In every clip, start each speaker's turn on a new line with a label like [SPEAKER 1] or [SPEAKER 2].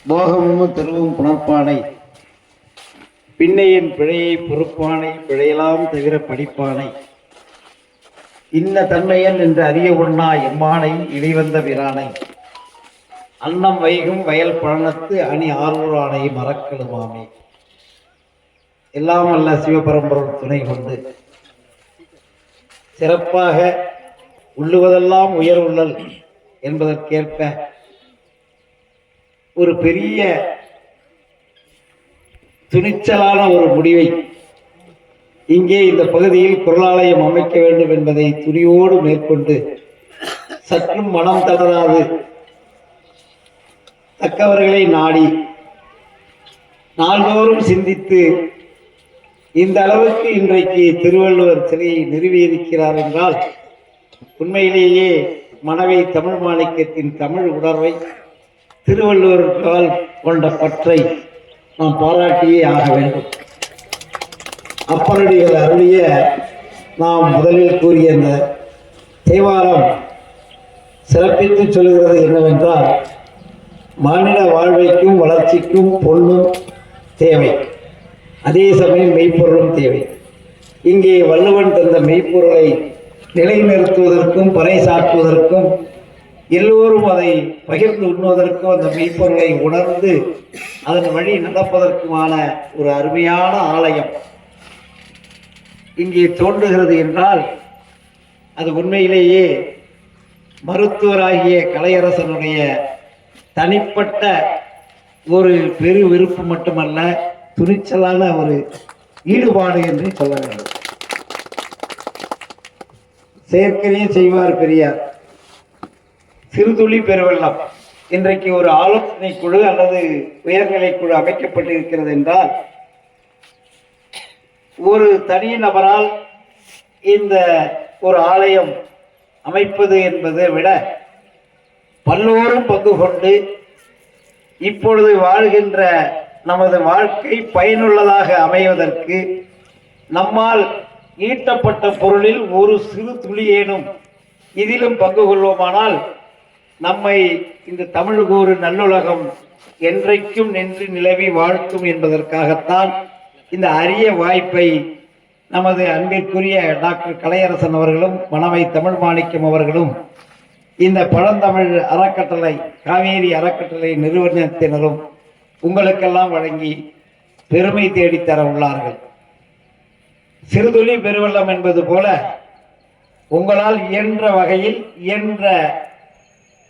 [SPEAKER 1] போகமும் திருவும் புணர்ப்பானை பின்னையின் பிழையை பொறுப்பானை பிழையெல்லாம் தவிர படிப்பானை இன்ன தன்மையன் என்று அறிய உண்ணா எம்மானை இழிவந்த பிரானை அன்னம் வைகும் வயல் பழனத்து அணி ஆரூரானை மறக்கலுமாமே. எல்லாம் அல்ல சிவபரம்பொருள் துணை கொண்டு சிறப்பாக உள்ளுவதெல்லாம் உயர் உள்ளல் என்பதற்கேற்ப ஒரு பெரிய துணிச்சலான ஒரு முடிவை இங்கே இந்த பகுதியில் குரலாலயம் அமைக்க வேண்டும் என்பதை துணியோடு மேற்கொண்டு சற்றும் மனம் தளராது தக்கவர்களை நாடி நாள்தோறும் சிந்தித்து இந்த அளவுக்கு இன்றைக்கு திருவள்ளுவர் சிலையை நிறுவியிருக்கிறார் என்றால் உண்மையிலேயே மனவை தமிழ் மாணிக்கத்தின் தமிழ் உணர்வை திருவள்ளுவரால் கொண்ட பற்றை நாம் பாராட்டியே ஆக வேண்டும். அப்பனுடைய அருளிய நாம் முதலில் கூறிய இந்த தேவாரம் சிறப்பித்து சொல்கிறது என்னவென்றால், மானிட வாழ்வைக்கும் வளர்ச்சிக்கும் பொன்னும் தேவை, அதே சமயம் மெய்ப்பொருளும் தேவை. இங்கே வள்ளுவன் தந்த மெய்ப்பொருளை நிலைநிறுத்துவதற்கும் பறைசாற்றுவதற்கும் எல்லோரும் அதை பகிர்ந்து உண்ணுவதற்கும் அந்த மெய்ப்பொருளை உணர்ந்து அதன் வழி நடப்பதற்குமான ஒரு அருமையான ஆலயம் இங்கே தோன்றுகிறது என்றால் அது உண்மையிலேயே மருத்துவராகிய கலையரசனுடைய தனிப்பட்ட ஒரு பெரு விருப்பம் மட்டுமல்ல, துணிச்சலான ஒரு ஈடுபாடு என்று சொல்ல வேண்டும். செயற்கரிய செய்வார் பெரியார், சிறுதுளி பெருவெள்ளம். இன்றைக்கு ஒரு ஆலோசனை குழு அல்லது உயர்நிலை குழு அமைக்கப்பட்டிருக்கிறது என்றால் ஒரு தனி நபரால் இந்த ஒரு ஆலயம் அமைப்பது என்பதை விட பல்லோரும் பங்கு கொண்டு இப்பொழுது வாழ்கின்ற நமது வாழ்க்கை பயனுள்ளதாக அமைவதற்கு நம்மால் ஈட்டப்பட்ட பொருளில் ஒரு சிறு துளியேனும் இதிலும் பங்கு கொள்வோமானால் நம்மை இந்த தமிழ்கூறு நல்லுலகம் என்றைக்கும் நின்று நிலவி வாழ்த்தும் என்பதற்காகத்தான் இந்த அரிய வாய்ப்பை நமது அன்பிற்குரிய டாக்டர் கலையரசன் அவர்களும் மனவை தமிழ் மாணிக்கம் அவர்களும் இந்த பழந்தமிழ் அறக்கட்டளை காவேரி அறக்கட்டளை நிறுவனத்தினரும் உங்களுக்கெல்லாம் வழங்கி பெருமை தேடித்தர உள்ளார்கள். சிறுதுளி பெருவெள்ளம் என்பது போல உங்களால் இயன்ற வகையில் இயன்ற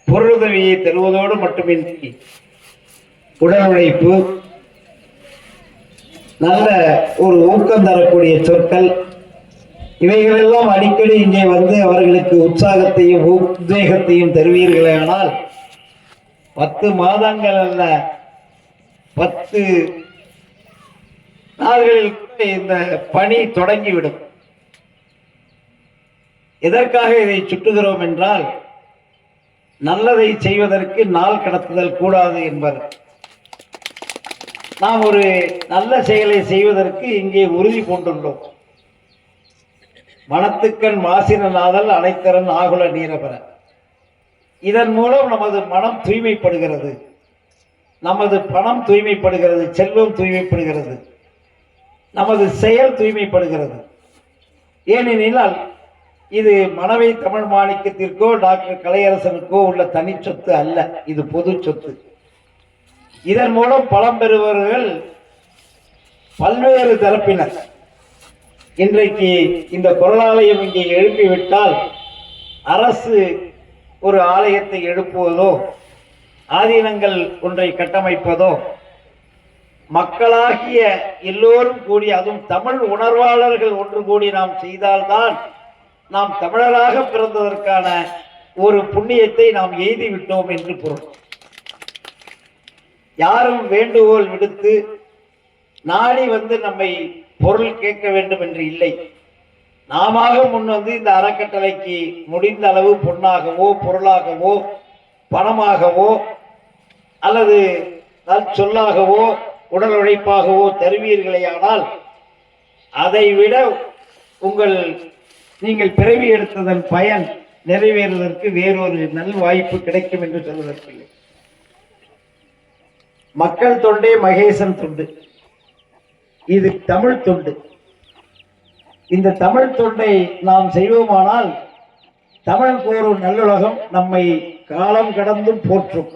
[SPEAKER 1] பொருளுதவியை தருவதோடு மட்டுமின்றி உடல் உழைப்பு, நல்ல ஒரு ஊக்கம் தரக்கூடிய சொற்கள், இவைகளெல்லாம் அடிக்கடி இங்கே வந்து அவர்களுக்கு உற்சாகத்தையும் உத்வேகத்தையும் தருவீர்களே. ஆனால் 10 மாதங்கள் அல்ல 10 நாள்களில் இந்த பணி தொடங்கிவிடும். எதற்காக இதை சுட்டுகிறோம் என்றால், நல்லதை செய்வதற்கு நாள் கடத்துதல் கூடாது என்பர். நாம் ஒரு நல்ல செயலை செய்வதற்கு இங்கே உறுதி கொண்டுள்ளோம். மனத்துக்கண் மாசினாதல் அனைத்தரன் ஆகுல நீரபெற. இதன் மூலம் நமது மனம் தூய்மைப்படுகிறது, நமது பணம் தூய்மைப்படுகிறது, செல்வம் தூய்மைப்படுகிறது, நமது செயல் தூய்மைப்படுகிறது. ஏனெனில் இது மனவை தமிழ் மாணிக்கத்திற்கோ டாக்டர் கலையரசனுக்கோ உள்ள தனி சொத்து அல்ல, இது பொது சொத்து. இதன் மூலம் பலம் பெறுபவர்கள் பல்வேறு தரப்பினர். இன்றைக்கு இந்த குரலாலயம் இங்கே எழுப்பிவிட்டால் அரசு ஒரு ஆலயத்தை எழுப்புவதோ ஆதீனங்கள் ஒன்றை கட்டமைப்பதோ மக்களாகிய எல்லோரும் கூடி, அதுவும் தமிழ் உணர்வாளர்கள் ஒன்று கூடி நாம் செய்தால்தான் நாம் தமிழராக பிறந்ததற்கான ஒரு புண்ணியத்தை நாம் எய்தி விட்டோம் என்று பொருள். யாரும் வேண்டுகோள் விடுத்து நாடி வந்து நம்மை பொருள் கேட்க வேண்டும் என்று இல்லை. நாம முன் வந்து இந்த அறக்கட்டளைக்கு முடிந்த அளவு பொன்னாகவோ பொருளாகவோ பணமாகவோ அல்லது சொல்லாகவோ உடல் உழைப்பாகவோ தருவீர்களேயானால் அதை விட நீங்கள் பிறவி எடுத்ததன் பயன் நிறைவேறுவதற்கு வேறொரு நல் வாய்ப்பு கிடைக்கும் என்று சொல்வதற்கில்லை. மக்கள் தொண்டே மகேசன் தொண்டு. இது தமிழ் தொண்டு. இந்த தமிழ் தொண்டை நாம் செய்வோமானால் தமிழுக்கு ஒரு நல்லுலகம் நம்மை காலம் கடந்தும் போற்றும்.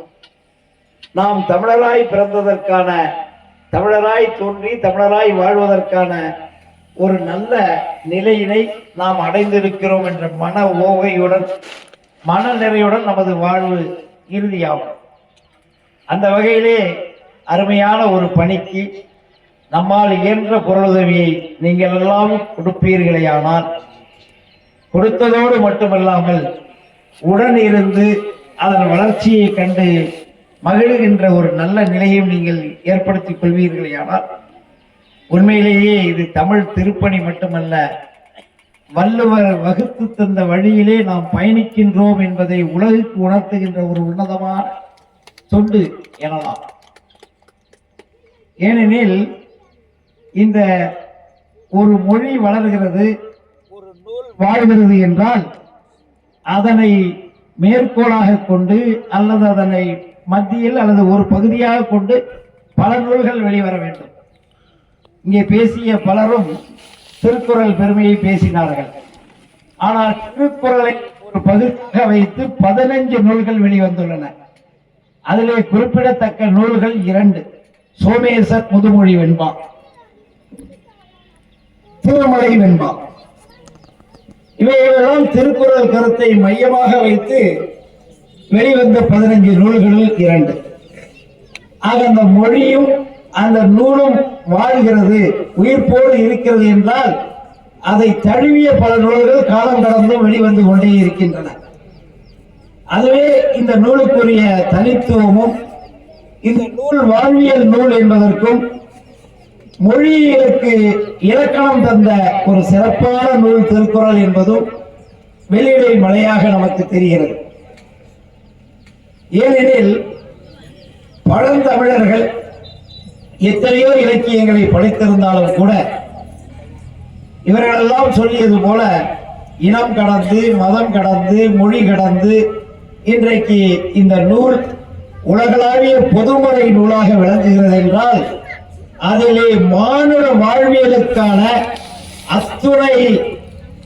[SPEAKER 1] நாம் தமிழராய் பிறந்ததற்கான, தமிழராய் தோன்றி தமிழராய் வாழ்வதற்கான ஒரு நல்ல நிலையினை நாம் அடைந்திருக்கிறோம் என்ற மன ஓகையுடன், மன நிறையுடன் நமது வாழ்வு இறுதியாகும். அந்த வகையிலே அருமையான ஒரு பணிக்கு நம்மால் இயன்ற பொருளுதவியை நீங்கள் எல்லாம் கொடுப்பீர்களேயானால், கொடுத்ததோடு மட்டுமல்லாமல் உடன் இருந்து அதன் வளர்ச்சியை கண்டு மகிழ்கின்ற ஒரு நல்ல நிலையும் நீங்கள் ஏற்படுத்திக் கொள்வீர்களேயானால், உண்மையிலேயே இது தமிழ் திருப்பணி மட்டுமல்ல, வள்ளுவர் வகுத்து தந்த வழியிலே நாம் பயணிக்கின்றோம் என்பதை உலகுக்கு உணர்த்துகின்ற ஒரு உன்னதமான தொண்டு எனலாம். ஏனெனில் இந்த ஒரு மொழி வளர்கிறது, ஒரு நூல் வாழ்கிறது என்றால் அதனை மேற்கோளாக கொண்டு அல்லது அதனை மத்தியில் அல்லது ஒரு பகுதியாக கொண்டு பல நூல்கள் வெளிவர வேண்டும். இங்கே பேசிய பலரும் திருக்குறள் பெருமையை பேசினார்கள். ஆனால் திருக்குறளை ஒரு பகுதியாக வைத்து 15 நூல்கள் வெளிவந்துள்ளன. அதிலே குறிப்பிடத்தக்க நூல்கள் 2: சோமேசர் முதுமொழி வெண்பா, திருமலை வெண்பா. இவைகளெல்லாம் திருக்குறள் கருத்தை மையமாக வைத்து வெளிவந்த 15 நூல்களில் 2. ஆக அந்த மொழியும் அந்த நூலும் வாழ்கிறது, உயிர்ப்போடு இருக்கிறது என்றால் அதை தழுவிய பல நூல்கள் காலம் கடந்தும் வெளிவந்து கொண்டே இருக்கின்றன. அதுவே இந்த நூலுக்குரிய தனித்துவமும், இந்த நூல் வாழ்வியல் நூல் என்பதற்கும் மொழியிற்கு இலக்கணம் தந்த ஒரு சிறப்பான நூல் திருக்குறள் என்பதும் வெளியிடை மலையாக நமக்கு தெரிகிறது. ஏனெனில் பழந்தமிழர்கள் எத்தனையோ இலக்கியங்களை படைத்திருந்தாலும் கூட இவர்களெல்லாம் சொல்லியது போல இனம் கடந்து, மதம் கடந்து, மொழி கடந்து இன்றைக்கு இந்த நூல் உலகளாவிய பொதுமறை நூலாக விளங்குகிறது என்றால் அதிலே மானுட வாழ்வியலுக்கான அத்துணை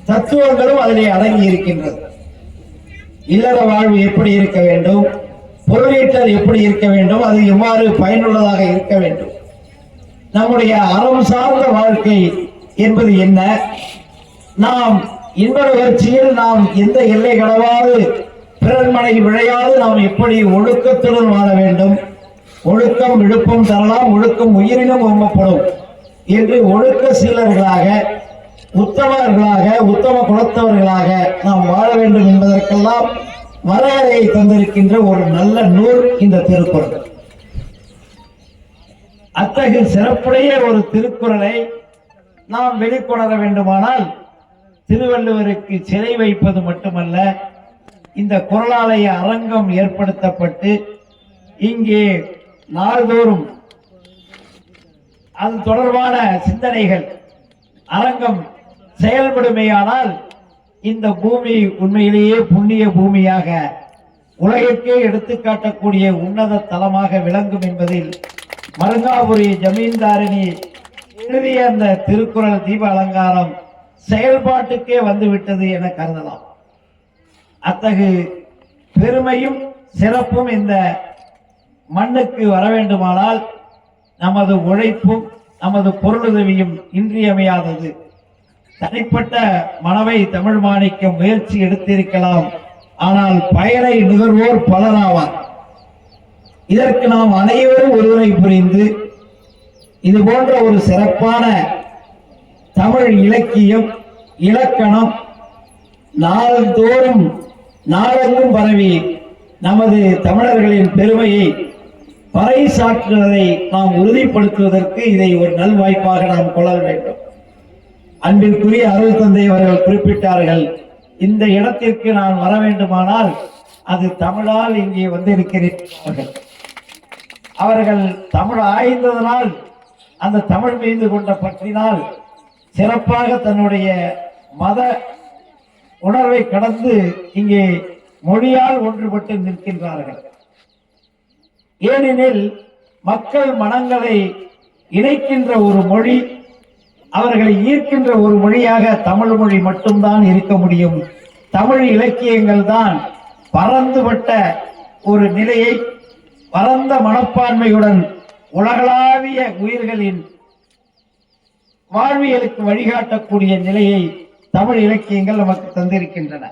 [SPEAKER 1] தத்துவங்களும் அதிலே அடங்கி இருக்கின்றது. இல்லற வாழ்வு எப்படி இருக்க வேண்டும், பொருளீட்டல் எப்படி இருக்க வேண்டும், அது எவ்வாறு பயனுள்ளதாக இருக்க வேண்டும், நம்முடைய அறம் சார்ந்த வாழ்க்கை என்பது என்ன, நாம் இன்ப நிகழ்ச்சியில் நாம் எந்த எல்லை கடவாது பிறன்மனை விழையாது நாம் எப்படி ஒழுக்கத்துடன் வாழ வேண்டும், ஒழுக்கம் விழுப்பம் தரலாம், ஒழுக்கம் உயிரினும் ஓம்பப்படும் என்று ஒழுக்க சீலர்களாக, உத்தமர்களாக, உத்தம குலத்தவர்களாக நாம் வாழ வேண்டும் என்பதற்கெல்லாம் வரையறையை தந்திருக்கின்ற ஒரு நல்ல நூல் இந்த திருக்குறள். அத்தகைய சிறப்புடைய ஒரு திருக்குறளை நாம் வெளிக்கொணர வேண்டுமானால் திருவள்ளுவருக்கு சிலை வைப்பது மட்டுமல்ல, இந்த குறளாலய அரங்கம் ஏற்படுத்தப்பட்டு இங்கே நாள்தோறும் அது தொடர்பான சிந்தனைகள் அரங்கம் செயல்படுமையானால் இந்த பூமி உண்மையிலேயே புண்ணிய பூமியாக உலகிற்கே எடுத்துக்காட்டக்கூடிய உன்னத தலமாக விளங்கும் என்பதில் மருங்காபுரி ஜமீன்தாரிணி எழுதிய அந்த திருக்குறள் தீப அலங்காரம் செயல்பாட்டுக்கே வந்துவிட்டது என கருதலாம். அத்தகு பெருமையும் சிறப்பும் இந்த மண்ணுக்கு வர வேண்டுமானால் நமது உழைப்பும் நமது பொருளுதவியும் இன்றியமையாதது. தனிப்பட்ட மனவை தமிழ் மாணிக்கம் முயற்சி எடுத்திருக்கலாம், ஆனால் பயனை நுகர்வோர் பலராவார். இதற்கு நாம் அனைவரும் ஒருவரை புரிந்து இது போன்ற ஒரு சிறப்பான தமிழ் இலக்கியம், இலக்கணம் நாள்தோறும் நாடெங்கும் பரவி நமது தமிழர்களின் பெருமையை பறைசாற்றுவதை நாம் உறுதிப்படுத்துவதற்கு இதை ஒரு நல்வாய்ப்பாக நாம் கொள்ள வேண்டும். அன்பிற்குரிய அருள் தந்தை அவர்கள் குறிப்பிட்டார்கள், இந்த இடத்திற்கு நான் வர வேண்டுமானால் அது தமிழால் இங்கே வந்திருக்கிறேன். அவர்கள் தமிழ் ஆய்ந்ததனால், அந்த தமிழ் மீது கொண்ட பற்றினால் சிறப்பாக தன்னுடைய மத உணர்வை கடந்து இங்கே மொழியால் ஒன்றுபட்டு நிற்கின்றார்கள். ஏனெனில் மக்கள் மனங்களை இணைக்கின்ற ஒரு மொழி, அவர்களை ஈர்க்கின்ற ஒரு மொழியாக தமிழ் மொழி மட்டும்தான் இருக்க முடியும். தமிழ் இலக்கியங்கள் தான் பரந்துபட்ட ஒரு நிலையை, பரந்த மனப்பான்மையுடன் உலகளாவிய உயிர்களின் வாழ்வியலுக்கு வழிகாட்டக்கூடிய நிலையை தமிழ் இலக்கியங்கள் நமக்கு தந்திருக்கின்றன.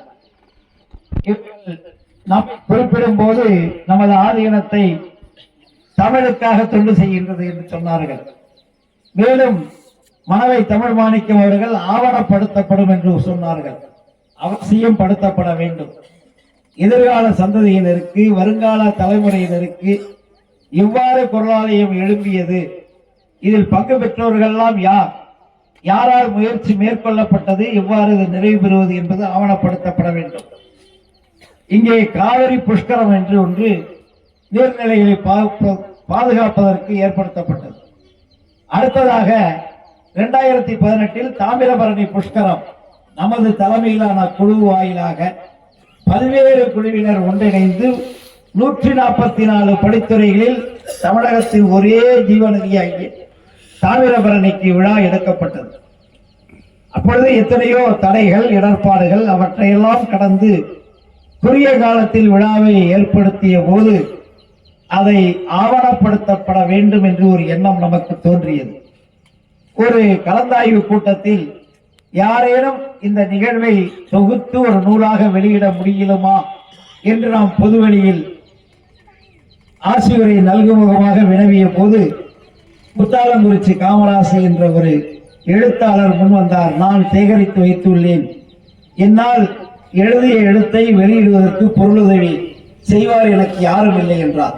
[SPEAKER 1] நாம் குறிப்பிடும் போது நமது ஆதீனத்தை தமிழுக்காக தொண்டு செய்கின்றது என்று சொன்னார்கள். மேலும் மனவை தமிழ் மாணிக்கம் அவர்கள் ஆவணப்படுத்தப்படும் என்று சொன்னார்கள். அவசியம் படுத்தப்பட வேண்டும். எதிர்கால சந்ததியினருக்கு, வருங்கால தலைமுறையினருக்கு இவ்வாறு குரலாலயம் எழும்பியது, இதில் பங்கு பெற்றோர்கள்லாம் யார், யாரால் முயற்சி மேற்கொள்ளப்பட்டது, எவ்வாறு இது நிறைவு பெறுவது என்பது ஆவணப்படுத்தப்பட வேண்டும். இங்கே காவிரி புஷ்கரம் என்று ஒன்று நீர்நிலைகளை பாதுகாப்பதற்கு ஏற்படுத்தப்பட்டது. அடுத்ததாக 2018 தாமிரபரணி புஷ்கரம் நமது தலைமையிலான குழு வாயிலாக பல்வேறு குழுவினர் ஒன்றிணைந்து 144 படித்துறைகளில் தமிழகத்தின் ஒரே ஜீவநதியாகிய தாமிரபரணிக்கு விழா எடுக்கப்பட்டது. அப்பொழுது எத்தனையோ தடைகள், இடர்பாடுகள், அவற்றையெல்லாம் கடந்து குறுகிய காலத்தில் விழாவை ஏற்படுத்திய போது அதை ஆவணப்படுத்தப்பட வேண்டும் என்று ஒரு எண்ணம் நமக்கு தோன்றியது. ஒரு கலந்தாய்வு கூட்டத்தில் யாரேனும் இந்த நிகழ்வை தொகுத்து ஒரு நூலாக வெளியிட முடியலுமா என்று நாம் பொதுவெளியில் ஆசிரியரை நல்குமுகமாக வினவிய போது புத்தாலங்குறிச்சி காமராசு என்ற ஒரு எழுத்தாளர் முன்வந்தார். நான் சேகரித்து வைத்துள்ளேன், என்னால் எழுதிய எழுத்தை வெளியிடுவதற்கு பொருளுதவி செய்வார் எனக்கு யாரும் இல்லை என்றார்.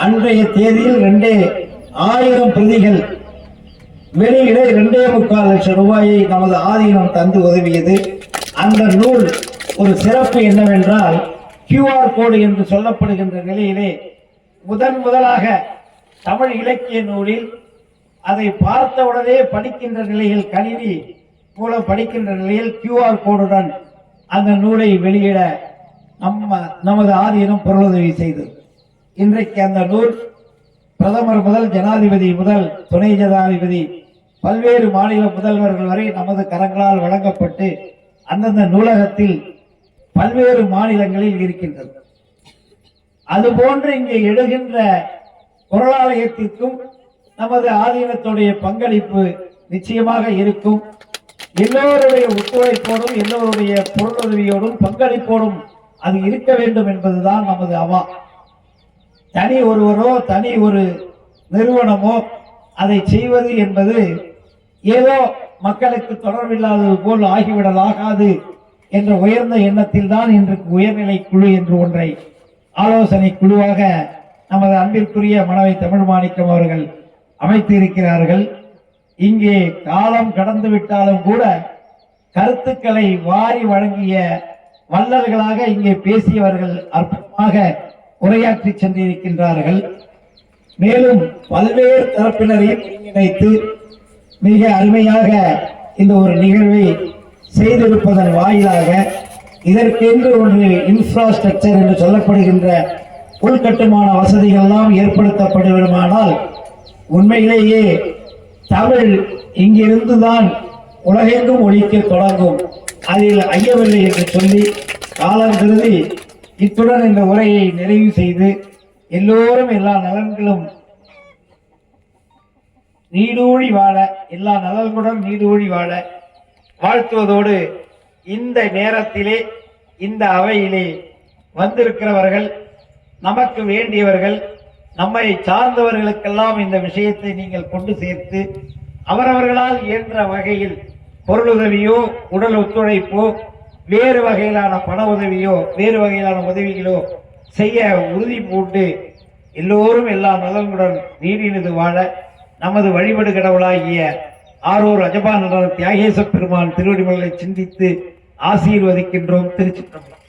[SPEAKER 1] அன்றைய தேதியில் 2,000 பிரதிகள் வெளியிட 2.25 லட்சம் ரூபாயை நமது ஆதீனம் தந்து உதவியது. அந்த நூல் ஒரு சிறப்பு என்னவென்றால், QR கோடு என்று சொல்லப்படுகின்ற நிலையிலே முதலாக தமிழ் இலக்கிய நூலில் அதை பார்த்தவுடனே படிக்கின்ற நிலையில், கணினி மூலம் படிக்கின்ற நிலையில் QR கோடுடன் அந்த நூலை வெளியிட நமது ஆதீனம் பொருளுதவி செய்தது. இன்றைக்கு அந்த நூல் பிரதமர் முதல் ஜனாதிபதி முதல் துணை ஜனாதிபதி பல்வேறு மாநில முதல்வர்கள் வரை நமது கரங்களால் வழங்கப்பட்டு அந்தந்த நூலகத்தில் பல்வேறு மாநிலங்களில் இருக்கின்றது. அதுபோன்று இங்கே எழுகின்ற குரலாலயத்திற்கும் நமது ஆதீனத்துடைய பங்களிப்பு நிச்சயமாக இருக்கும். எல்லோருடைய ஒத்துழைப்போடும், எல்லோருடைய பொருளுதவியோடும், பங்களிப்போடும் அது இருக்க வேண்டும் என்பதுதான் நமது அவா. தனி ஒருவரோ தனி ஒரு நிறுவனமோ அதை செய்வது என்பது ஏதோ மக்களுக்கு தொடர்பில்லாதது போல் ஆகிவிடலாகாது என்ற உயர்ந்த எண்ணத்தில் தான் இன்றைக்கு உயர்நிலை குழு என்று ஒன்றை ஆலோசனை குழுவாக நமது அன்பிற்குரிய மனவை தமிழ் மாணிக்கம் அவர்கள் அமைத்து இருக்கிறார்கள். இங்கே காலம் கடந்து விட்டாலும் கூட கருத்துக்களை வாரி வழங்கிய வல்லர்களாக இங்கே பேசியவர்கள் அற்புதமாக உரையாற்றி சென்றிருக்கின்றார்கள். மேலும் பல்வேறு தரப்பினரையும் ஒருங்கிணைத்து மிக அருமையாக இந்த ஒரு நிகழ்வை செய்திருப்பதன் வாயிலாக இதற்கென்று ஒன்று இன்ஃப்ராஸ்ட்ரக்சர் என்று சொல்லப்படுகின்ற உள்கட்டுமான வசதிகள் எல்லாம் ஏற்படுத்தப்படுமானால் உண்மையிலேயே தமிழ் இங்கிருந்துதான் உலகெங்கும் ஒழிக்க தொடங்கும், அதில் ஐயமில்லை என்று சொல்லி காலம் கருதி இத்துடன் இந்த உரையை நிறைவு செய்து எல்லோரும் எல்லா நலன்களும் நீடூழி வாழ, எல்லா நலன்களுடன் நீடூழி வாழ வாழ்த்துவதோடு, இந்த நேரத்திலே இந்த அவையிலே வந்திருக்கிறவர்கள், நமக்கு வேண்டியவர்கள், நம்மை சார்ந்தவர்களுக்கெல்லாம் இந்த விஷயத்தை நீங்கள் கொண்டு சேர்த்து அவரவர்களால் இயன்ற வகையில் பொருளுதவியோ, உடல் ஒத்துழைப்போ, வேறு வகையிலான பண உதவியோ, வேறு வகையிலான உதவிகளோ செய்ய உறுதி பூண்டு எல்லோரும் எல்லா நலன்களுடன் நீடினது வாழ நமது வழிபடு கடவுளாகிய ஆரூர் அஜபா நடன தியாகேச பெருமான் திருவடிமலை சிந்தித்து ஆசீர்வதிக்கின்றோம். திருச்சிற்றம்பலம்.